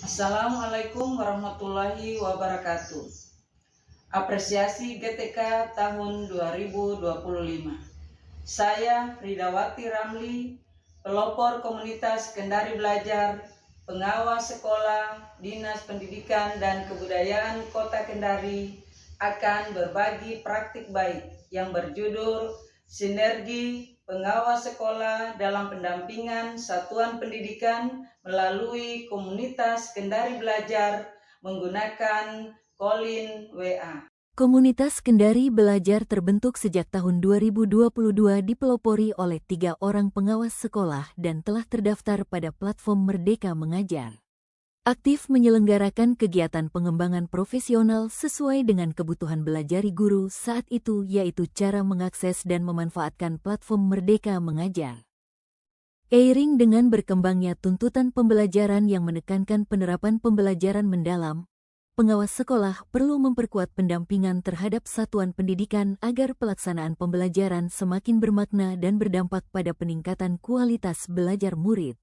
Assalamualaikum warahmatullahi wabarakatuh. Apresiasi GTK tahun 2025. Saya Ridawati Ramli, pelopor komunitas Kendari Belajar, pengawas sekolah, Dinas Pendidikan dan Kebudayaan Kota Kendari akan berbagi praktik baik yang berjudul Sinergi Pengawas Sekolah dalam Pendampingan Satuan Pendidikan melalui Komunitas Kendari Belajar menggunakan Kolin WA. Komunitas Kendari Belajar terbentuk sejak tahun 2022 dipelopori oleh 3 orang pengawas sekolah dan telah terdaftar pada platform Merdeka Mengajar. Aktif menyelenggarakan kegiatan pengembangan profesional sesuai dengan kebutuhan belajari guru saat itu, yaitu cara mengakses dan memanfaatkan platform Merdeka Mengajar. Seiring dengan berkembangnya tuntutan pembelajaran yang menekankan penerapan pembelajaran mendalam, pengawas sekolah perlu memperkuat pendampingan terhadap satuan pendidikan agar pelaksanaan pembelajaran semakin bermakna dan berdampak pada peningkatan kualitas belajar murid.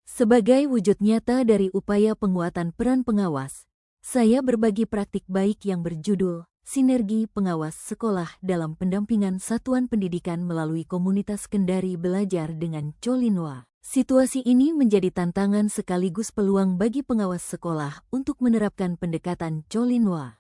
Sebagai wujud nyata dari upaya penguatan peran pengawas, saya berbagi praktik baik yang berjudul Sinergi Pengawas Sekolah dalam Pendampingan Satuan Pendidikan melalui Komunitas Kendari Belajar dengan Colinwa. Situasi ini menjadi tantangan sekaligus peluang bagi pengawas sekolah untuk menerapkan pendekatan Colinwa.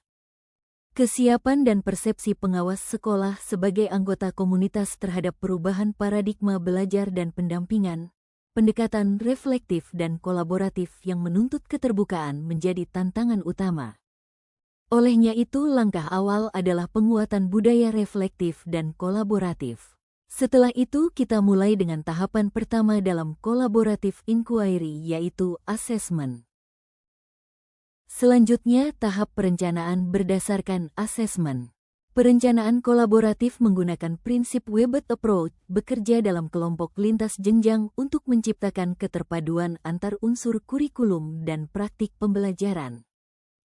Kesiapan dan persepsi pengawas sekolah sebagai anggota komunitas terhadap perubahan paradigma belajar dan pendampingan, pendekatan reflektif dan kolaboratif yang menuntut keterbukaan menjadi tantangan utama. Olehnya itu, langkah awal adalah penguatan budaya reflektif dan kolaboratif. Setelah itu, kita mulai dengan tahapan pertama dalam collaborative inquiry, yaitu assessment. Selanjutnya, tahap perencanaan berdasarkan assessment. Perencanaan kolaboratif menggunakan prinsip Webet Approach, bekerja dalam kelompok lintas jenjang untuk menciptakan keterpaduan antar unsur kurikulum dan praktik pembelajaran,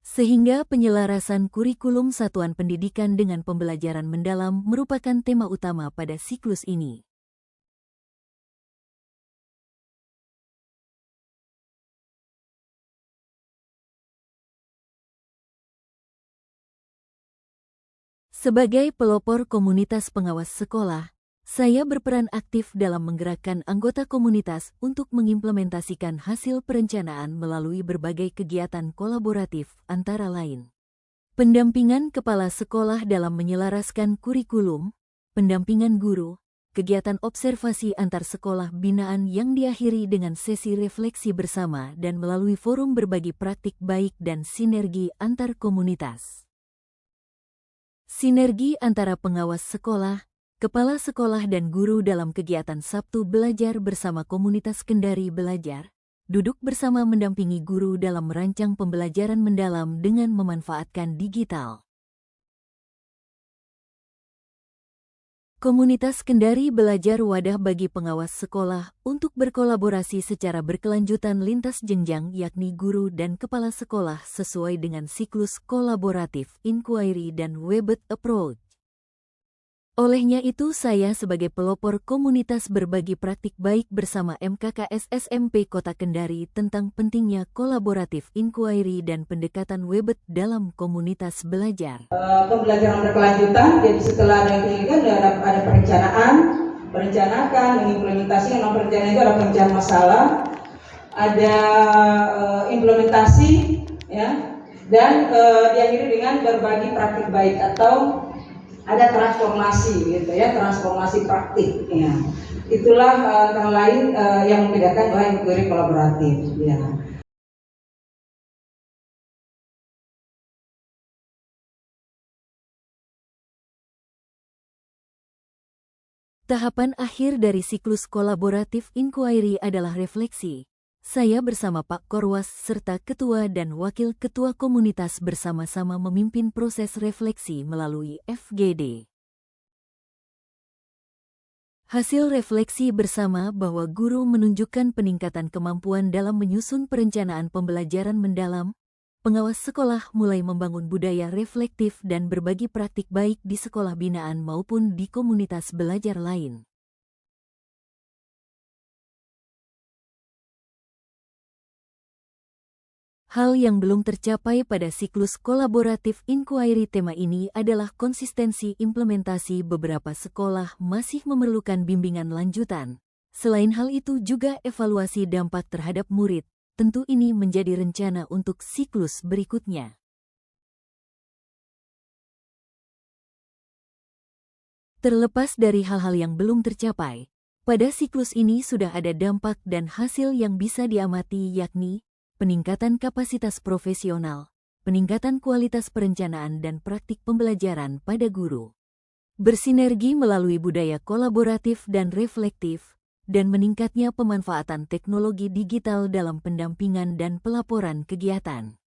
sehingga penyelarasan kurikulum satuan pendidikan dengan pembelajaran mendalam merupakan tema utama pada siklus ini. Sebagai pelopor komunitas pengawas sekolah, saya berperan aktif dalam menggerakkan anggota komunitas untuk mengimplementasikan hasil perencanaan melalui berbagai kegiatan kolaboratif, antara lain pendampingan kepala sekolah dalam menyelaraskan kurikulum, pendampingan guru, kegiatan observasi antar sekolah binaan yang diakhiri dengan sesi refleksi bersama dan melalui forum berbagi praktik baik dan sinergi antar komunitas. Sinergi antara pengawas sekolah, kepala sekolah dan guru dalam kegiatan Sabtu Belajar bersama komunitas Kendari Belajar, duduk bersama mendampingi guru dalam merancang pembelajaran mendalam dengan memanfaatkan digital. Komunitas Kendari Belajar wadah bagi pengawas sekolah untuk berkolaborasi secara berkelanjutan lintas jenjang, yakni guru dan kepala sekolah sesuai dengan siklus kolaboratif, inquiry dan Webet Approach. Olehnya itu, saya sebagai pelopor komunitas berbagi praktik baik bersama MKKS SMP Kota Kendari tentang pentingnya kolaboratif inquiry dan pendekatan Webet dalam komunitas belajar. Pembelajaran berkelanjutan, jadi setelah ada pendidikan ada perencanaan, merencanakan, mengimplementasikan. Perencanaan itu ada perencanaan masalah, ada implementasi, ya, dan diakhiri dengan berbagi praktik baik atau ada transformasi, gitu ya, transformasi praktik. Ya. Itulah antara lain yang membedakan dua inquiry kolaboratif. Ya. Tahapan akhir dari siklus kolaboratif inquiry adalah refleksi. Saya bersama Pak Korwas serta Ketua dan Wakil Ketua Komunitas bersama-sama memimpin proses refleksi melalui FGD. Hasil refleksi bersama bahwa guru menunjukkan peningkatan kemampuan dalam menyusun perencanaan pembelajaran mendalam, pengawas sekolah mulai membangun budaya reflektif dan berbagi praktik baik di sekolah binaan maupun di komunitas belajar lain. Hal yang belum tercapai pada siklus kolaboratif inquiry tema ini adalah konsistensi implementasi. Beberapa sekolah masih memerlukan bimbingan lanjutan. Selain hal itu juga evaluasi dampak terhadap murid. Tentu ini menjadi rencana untuk siklus berikutnya. Terlepas dari hal-hal yang belum tercapai, pada siklus ini sudah ada dampak dan hasil yang bisa diamati, yakni peningkatan kapasitas profesional, peningkatan kualitas perencanaan dan praktik pembelajaran pada guru, bersinergi melalui budaya kolaboratif dan reflektif, dan meningkatnya pemanfaatan teknologi digital dalam pendampingan dan pelaporan kegiatan.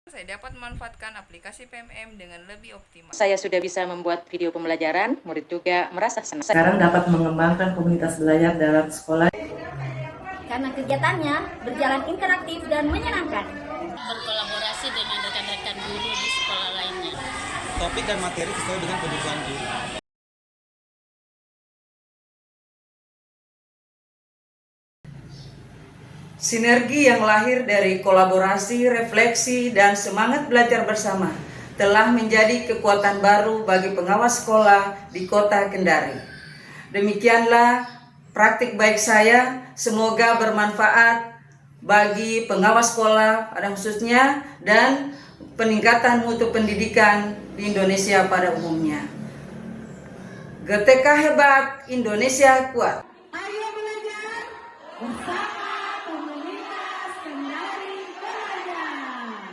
Saya dapat memanfaatkan aplikasi PMM dengan lebih optimal. Saya sudah bisa membuat video pembelajaran, murid juga merasa senang. Sekarang dapat mengembangkan komunitas belajar dalam sekolah. Karena kegiatannya berjalan interaktif dan menyenangkan. Berkolaborasi dengan rekan-rekan guru di sekolah lainnya. Topik dan materi sesuai dengan kebutuhan guru. Sinergi yang lahir dari kolaborasi, refleksi, dan semangat belajar bersama telah menjadi kekuatan baru bagi pengawas sekolah di Kota Kendari. Demikianlah praktik baik saya, semoga bermanfaat bagi pengawas sekolah pada khususnya dan peningkatan mutu pendidikan di Indonesia pada umumnya. GTK hebat, Indonesia kuat. Ayo belajar bersama.